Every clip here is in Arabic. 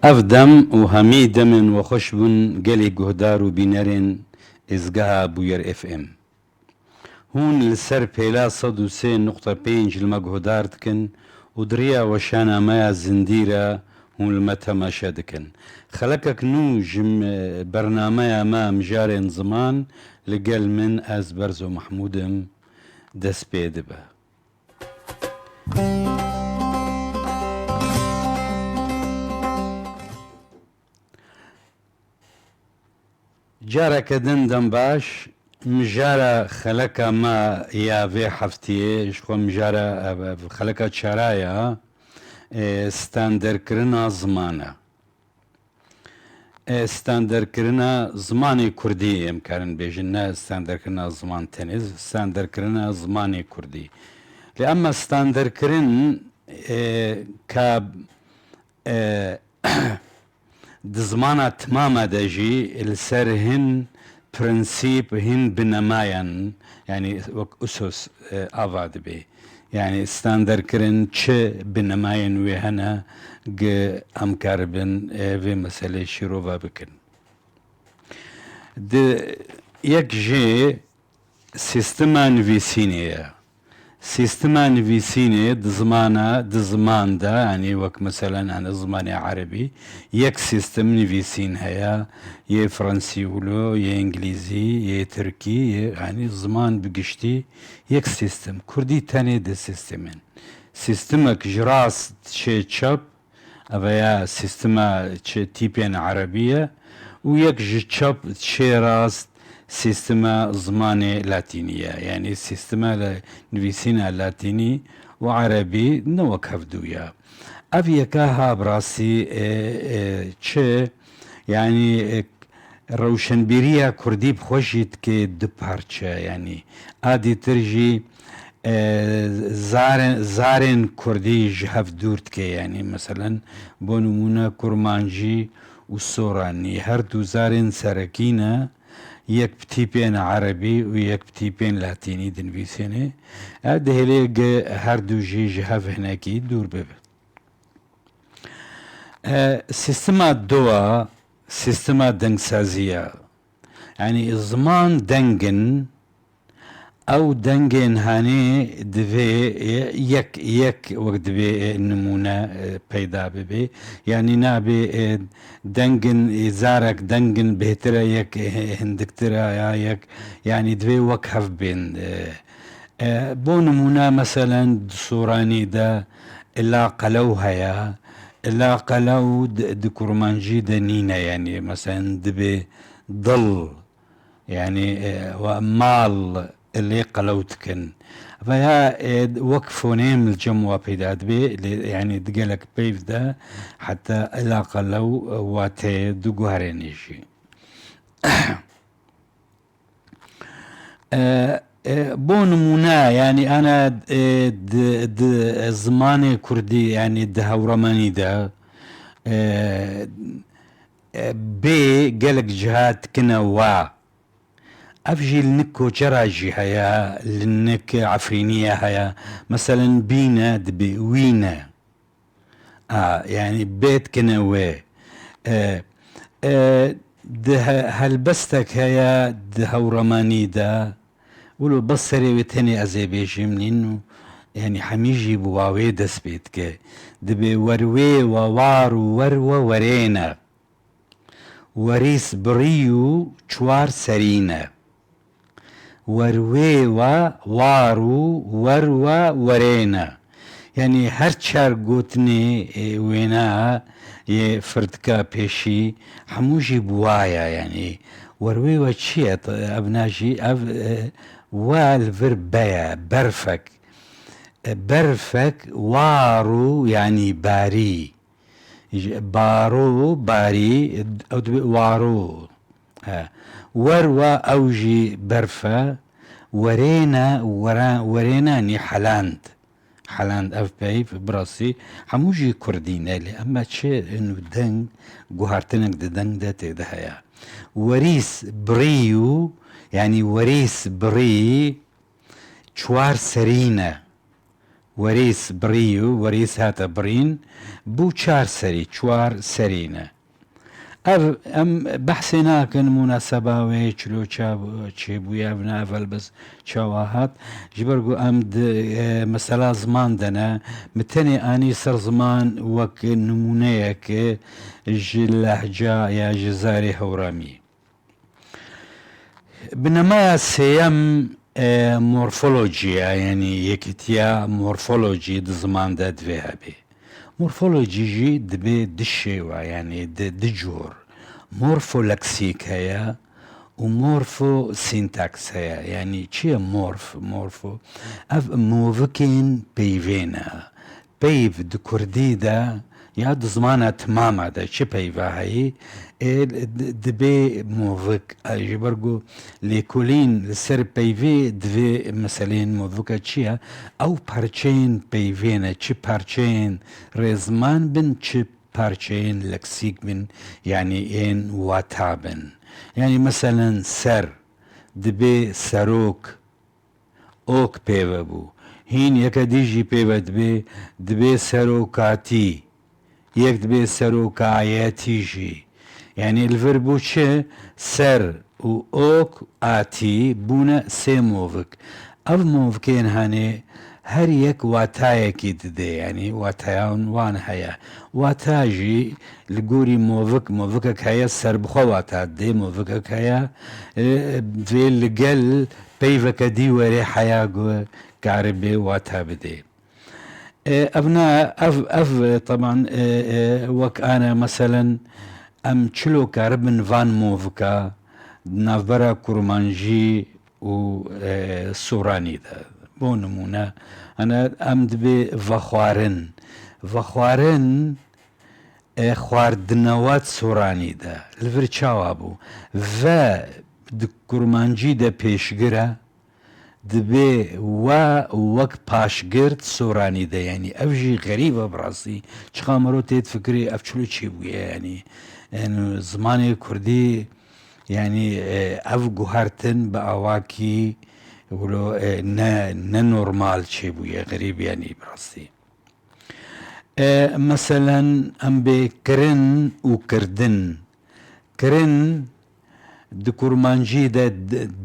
افدم و هەمی دەمن و خۆش بوون گەلێک گۆدار و بینەرێن ئێزگەها بوویەر FM هون لەسەر پێلا 103.5 لمە گۆدار دکن و دریا وەشانامەیە زندیرە هون لمە تەماشە دکن خەلەکەک نو ژم بەرنامەیە مە مژارێن زمان لەگەل من ئەز بەرز و مەحمودم دەست پێ دبە جارەکە دندەم باش مژارە خەلەکە مە یاڤێ هەفتیێ خۆ مژارە خەلەکە چارایە ستاندەرکردنا زمانە ستاندەرکردنا زمانی کوردی ئەمکارن بێژن نە ستاندەرکردنا زمان تەنێز ستاندەرکردنا زمانی کوردی لێ ئەمە ستاندەرکردن کە دزمانە تمامە دەژی لەسەر هین پرنسیپ هین بنەمایەن ینی وەک ئوسوس ئاوا دەبێ یعنی ستاندەرکردن چ بنەمایەن وێ هەنە ئەمکار بن vê meselê şîrova bikin di yek jê sîstema nivîsînê ye sîstema nivîsînê di ziman de yanî wek meselen hani zimanê erebî yek sîstem nivîsîn heye yê fransî wilo yê îngilîzî yê tirkî yê yanî ziman bi giştî yek sîstem kurdî tenê di sîstemin sîstemek ji rast çê çap veya sîstema çê tîpên erebî ye û yek ji çap çê rast sîstema zimanê latînî ye yanî sîstema nivîsîna latînî û erebî ne wek hevdû ye ev yeka ha bi rastî çi yanî rewşenbîriya kurdî bi xwe jî dike du parçe yanî adîtir jî zarên kurdî ji hev dûr dike yanî meselen bo nimûne kurmancî û soranî her du zarên serekî ne yek bi tîpên erebî û yek bi tîpên latînî dinivîsîne ev dihêlê her du jî ji hev hinekî dûr bibe sîstema dowa sîstema dengsazî ye yanî ziman dengin ew dengên hanê divê yek wek divê nimûne peyda bibe yanî nabe dengin zarek dengin bêhtir e yek hindiktir e ya yek yanî divê wek hev bên bo nimûne meselen di soranî de illa qelew heye illa qelew di kurmancî de nîne yanî meselen dibe dil yanî mal اللي قلوتكن فيا وك فونيم الجموة بيداد بي يعني دقلك بيف ده حتى إلا قلو واتي دقوهرين يجي بون منا يعني أنا زماني كردي يعني دهورماني ده بي قلق جهات كنا أفجي لنك وجراجي هيا لنك عفرينية هيا مثلا بينا دبي وينا يعني بيت كنوي ده هلبستك هيا ده ورماني ده ولو بصري وتاني أزيبيجي منينو يعني حميجي بواوي دس بيتك دبي وروي ووار وروا ورينا وريس بريو چوار سرينا وروێوە وار و وەروە وەرێنە یعنی هەر چار گوتنێ وێنە فردکە پێشی هەمووژی بوایە یعنی وەروێوە چییە ئەڤناژی ئەv وا لڤر بەیە بەرفەک وار و یعنی باری بارۆ باری ئەو دەبێ وارۆ وەروە ئەوژی بەرفە وەرێنانی حەلاند ئەف پێی بڕاستی هەمووژی کوردینە لێ ئەمە چێ دەنگ گوهارتنێک دەنگ دە تێدا هەیە وەریس بڕی و ینی وەریس بڕی چوار سەرینە وريس بريو وريس هاتا برين بو چار سري چوار سرينه ام بحثنا كان مناسبة ويشلو تشيبو يابنا فالبس شواهات جبرقو ام مسألة زمان دنا متني اني سر زمان وك نمونيك لهجة يا جزاري هورامي بنما سيم مورفولوجيا يعني يكتيا مورفولوجي زمان دا دفيها بي مورفولوجي جي دبي دشيوة يعني دجور مورفولكسيك هيا ومورفو سينتاكس هيا يعني چيه مورفو اف موفكين بيفينا بيف دكردي دا ياد زمانة تماما دا چه بيفا هي دبي موفك جبرگو ليكولين لسر بيفي دبي مثلين موفكا چيه او پرچين بيفينا چه پرچين رزمان بن چه پرچين لكسيك بن يعني ان واتابن يعني مثلا سر دبي سروك اوك بيوا بو هين يكا ديجي بيوا دبي سروكاتي يك دبي سروكاياتي جي يعني الفربو چه سر و اوك آتي بونا سي موفك اف موفكين هاني هر يك واتايكي ددي يعني واتايان وان هيا واتاجي لقوري موفكك هيا سر بخوا واتا دي موفكك هيا في لقل بيفك دي وري حيا كعربي واتا بدي ابناء اف طبعا وك انا مثلا ام چلو كاربن فان موفكا نافبرا كورمانجي و سوراني دا بو نمونه انا ام دبي فخوارن خواردنوات سوراني دا الفر چاوا بو و د كورمانجي دا پیشگره دبي وك پاشگرد سوراني دا يعني افجي غريبة براسي چخا مرو تيت فكري افچلو چي بويا يعني انه زماني كردي يعني اف گوهرتن بأواكي ولو نا نورمال چي بويا غريب يعني براسي مثلا ام بي كرن و كردن كرن دكورمانجي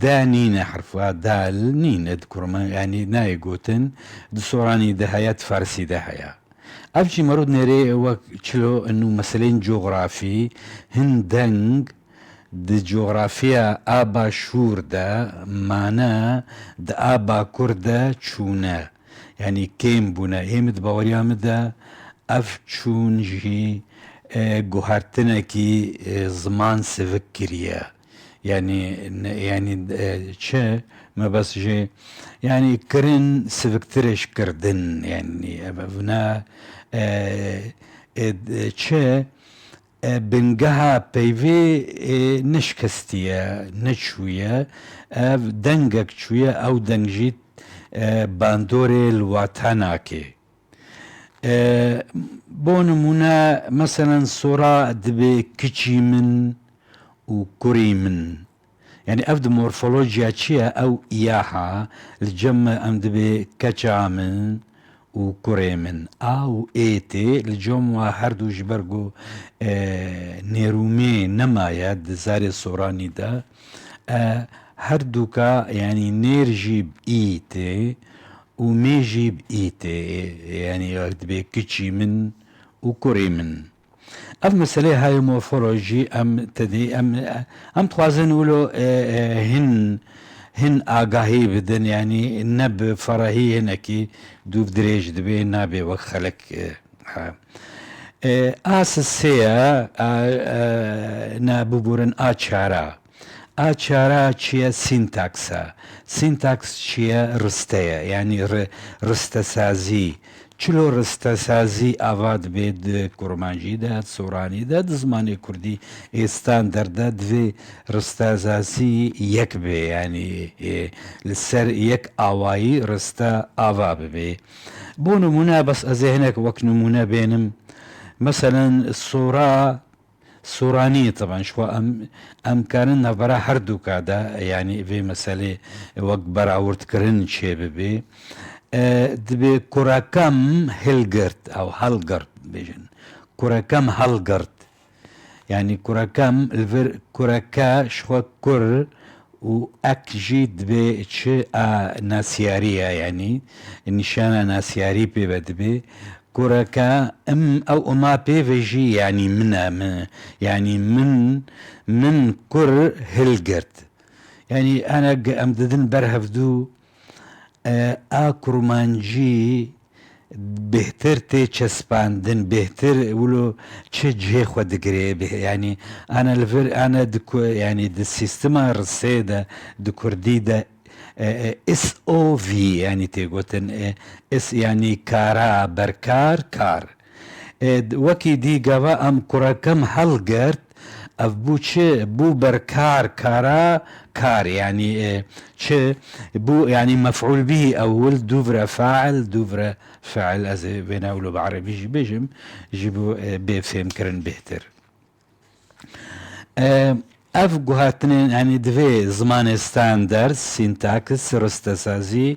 دا نينا حرفها دال نينا دكورمان يعني ناي قوتن دسوراني دهيات فارسي دهيا افجي مرود نري وكلو انه مثلا جغرافي هندنج د جغرافيا ابا شور دا مانا د ابا كردا چونا يعني كيم بونا ايمد باوريا مدا اف چون جي گوهرتنكي زمان سفكريا يعني چه ما بس جي يعني كرن سفكترش كردن يعني ابنا چه بنگها پیوی نشکستیه نچویه دنگک چویه او دنگجیت باندوری الواتاناکی بو نمونه مثلا سورا دبي كچي من و كوري من يعني افد مورفولوجيا چيه او اياها الجمع ام دبي كچا من و كوري من او ايتي الجمع هردو جبرگو نيرومي نمايا دزاري سوراني دا هردوكا يعني نيرجي بايتي وميجي بإيتي يعني دبي كتشي من وكوري من اف مسألة هاي مورفولوجي ام تدي ام توازن ولو هن آگاهی بدن يعني نب فرهي هنكي دوف دريج دبي نابي وخلك اساسيا نابوبورن آچارا چیه سینتاکسا سینتاکس چیه رستية يعني رستسازي چلو رستسازي آواد بيد كورمانجي دا سوراني دا زماني كردي استاندر دا دوي رستسازي يك بي يعني لسر يك آوائي رستا آوا بي بو نمونه بس ازهنك وك نمونه بينم مثلا سوراني طبعا شو ام كان نبرا هردو كادا يعني في مسألة وقت برا ورد كرن شي ببي دبي كوراكم هلجرت او هلجرت بيجن كوراكم هلجرت يعني كوراكم الفر كوراكا شو كر واك جيد بي تش ناسيارية يعني النشانة ناسياري بي بدبي كوراكا او ما بي فيجي يعني من يعني من كر هلجرت يعني انا امددن برهفدو كرمانجی بهتر تی چسباندن بهتر ولو چه جه خود دگره يعني انا دكو يعني د سيستم رسي د كردي دا اس او في يعني تيغوتن اس يعني كارا بركار كار وكي دي قوا ام كراكم هلگرت اف بو چه بو بركار كارا كار يعني چه بو يعني مفعول به اول دوفرا فاعل دوفرا فاعل از بناولو بعربي بيجم جيبو بفهم كرن بهتر اف جوهاتنين يعني دفي زمان ستاندرد سينتاكس رستسازي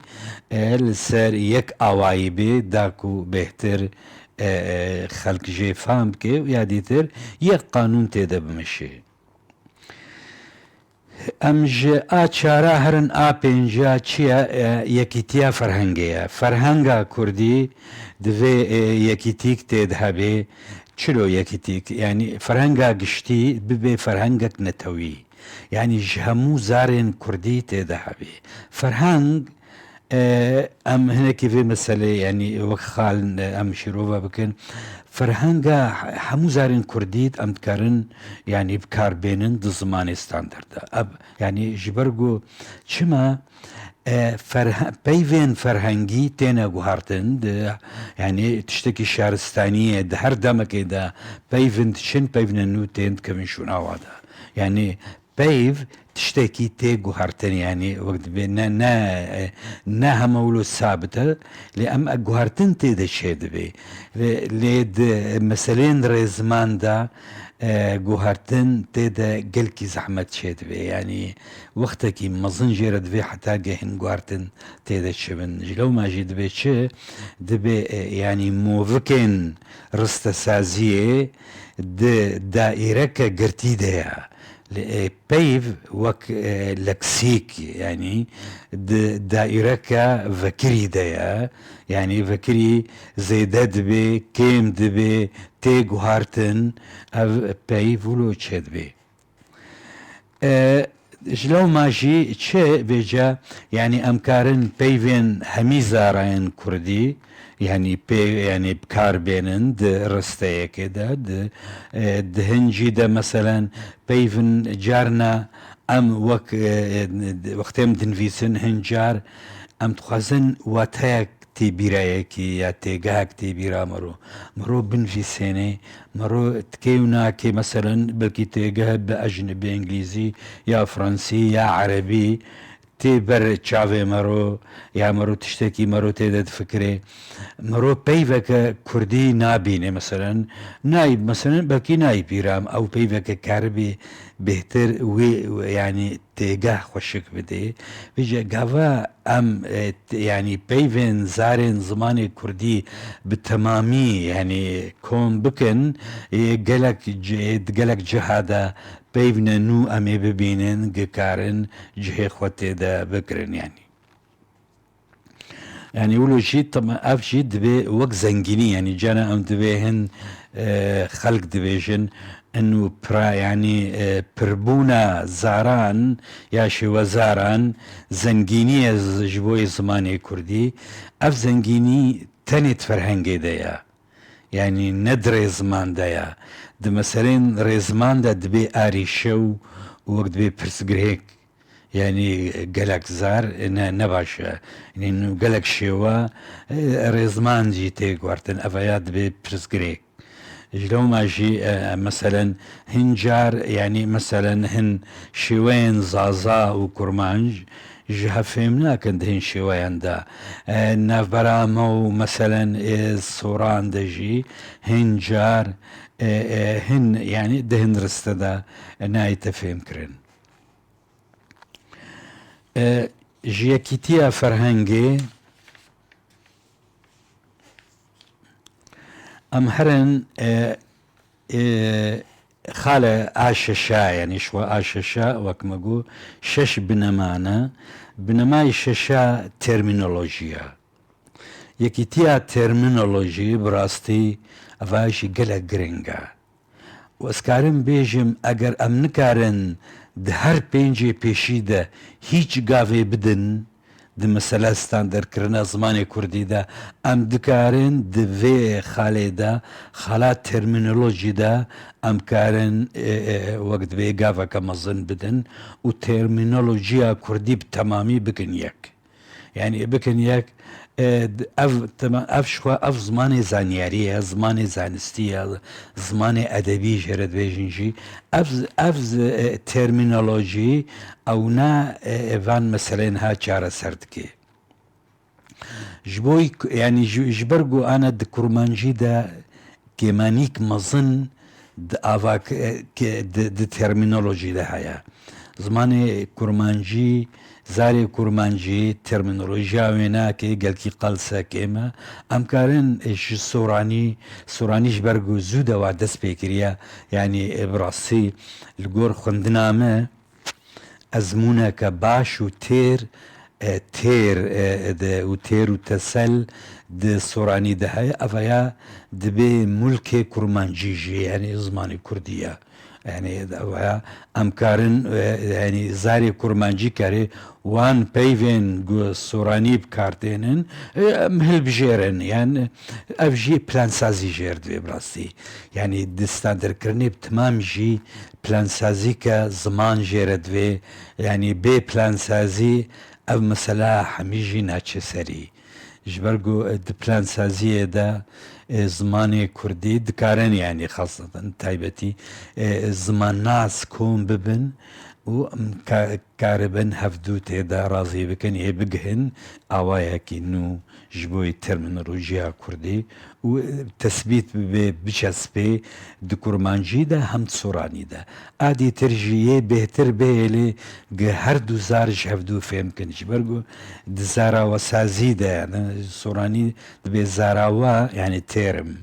السر يك اوايبي داكو بهتر خلق جي فهم كي وياديتر يك قانون تيدا بمشي امج چارا هرن پنجا چیا یکیتیا فرهنگا كردي دفي يكيتيك تدهبي چلو يكيتيك يعني فرهنگا قشتي ببي فرهنگك نتوي يعني جهمو زارن كردي تدهبي فرهنگ ام هنا كيف مسألة يعني وخال ام شروفا بكن فرهنگا همو زارن كرديت ام تكارن يعني بكار بينن دو زمان ستاندرد اب يعني جبرگو چما بيفين فرهنگي تينا گوهارتن يعني تشتكي شارستانية ده هر دمك ده بيفين تشن بيفين نو تين كمن شون اوادا يعني بيف تشتكي تي جوهرتن يعني وقت بينا نا همولو ثابته لأم جوهرتن تي ده شيد بي ليد مسلين رزمان دا جوهرتن تي ده قلكي زحمت شيد بي يعني وقتكي مظن جيرد بي حتى جهن جوهرتن تي ده شبن جلو ما جيد بي شي دبي يعني موفكين رستسازيه دائرة قرتي ده بيف وك لكسيك يعني دائرة فكري ديا يعني فكري زيداد بي كيم دبي تيغو هارتن بيف ولو تشد بي جلو ماجي تشي بيجا يعني امكارن بيفين هميزارين كردي يعني يعني بكار بينن رستيه كده هنجي ده مثلا بيفن جارنا ام وقتهم دنفيسن هنجار ام تخزن واتاك تي بيرايكي يا تيغاك تي بيرا مرو بنفيسيني مرو تكيونا كي مثلا بلكي تيغا باجنبي انجليزي يا فرنسي يا عربي تي بر تشافي مرو تشتكي مرو تيدد فكري مرو بيفك كردي نابيني مثلا نايب مثلا بلكي نايب بيرام او بيفك كاربي بهتر يعني تيجاه خوشك بدي بيجي قافا ام يعني بيفن زارن زماني كردي بالتمامي يعني كون بكن قلك جهادا بيفن نو امي ببينن قكارن جهي خوتي دا بكرن يعني يقولوا جيت طبعا اف جيت دبي وقت زنجيني يعني جانا ام دبيهن خلق دبيجن انه برا يعني بربونا زاران يا شي وزاران زنجينية جبوي زماني كردي اف زنجيني تاني فرهنگي ديا يعني ندري زمان ديا ده مثلا رزمان دا دبي اري شو وقت دبي برسقريك يعني قلق زار نباشا يعني انه قلق شوا رزمان جيتي قوارتن افايات دبي برسقريك جلو ماجي مثلا هنجار يعني مثلا هن شوين زازا وكرمانج جها فهمنا كند هن شوين دا ناف برامو مثلا الصوران دجي هنجار هن يعني دهن رستدا ناي تفهم كرن جيكيتيا فرهنگي ام هرن خالة آششا يعني شو آششا وكمجو شش بنمانا بنماي ششا ترمينولوجيا يكيتيا ترمينولوجي براستي افاشي قلق جرينجا واسكارن بيجم اگر ام نكارن ده هر بينجي بيشي ده هيچ گاوه بدن ده مسئله ستاندر کرنا زمان کردی ده ام دکارن ده وی خاله ده خالا ترمینولوژی ده ام کارن وقت وی گاوه که مزن بدن و ترمینولوژیا کردی بتمامی بکن یک يعني بكن ياك اف شخوا اف زماني زانيارية زماني زانستية زماني ادبي جرد بيجنجي اف ترمينولوجي او نا فان مثلا ها چارة سردكي جبوي يعني جبرقو انا د كرمانجي دا كيمانيك مظن د افاك د ترمينولوجي دا هيا زماني كرمانجي زاري كورمانجي ترمينولوجيا ويناكي قالكي قلسا كيما امكارن ايش سوراني جبرقو زودا وعدس بيكريا يعني براسي الجور خندنامه ازمونا كباش وتير تير وتير وتسل د سوراني دهاي افايا دبي ملكي كورمانجيجي يعني زماني كردية يعني امكارن يعني زاري كورمانجي كاري وان بيفين سوراني بكارتينن مهل بجيرن يعني افجي بلان سازي جيرد براسي يعني دستاندر كرني بتمام جي بلان سازي كزمان جيرد في يعني بي بلان سازي او مثلا حميجي ناتش سري جبرقو د بلان سازي ده زماني كردي دكارن يعني خاصة تايبتي زمان ناس كون ببن و كاربن هفدو تيدا رازي بكن يبقهن اوايا كينو جبوي ترمينولوجيا كردي و تثبيت بچسبي دكورمانجي ده هم سوراني ده ادي ترجيه بهتر بيلي هر دو زارج هفدو فهم كن جبرقو دزارا وسازي ده يعني سوراني بزاراوا يعني تيرم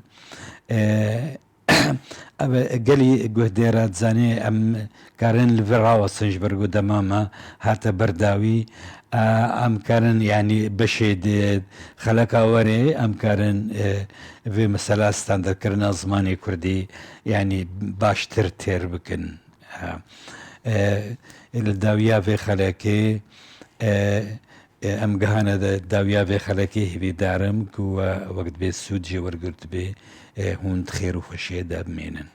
قالي قهديرات زاني ام كارن الفراوة سنج برقو دماما هاتا برداوي ام كارن يعني بشيد خلقا وري ام كارن في مسألة ستاندر كرنا زماني كردي يعني باشتر تير بكن الداوية في خلقي ام گهانه داویا به خلکی هیوی دارم که وقت به سود جی ورگرد به هوند خیر و خوشی داب مینن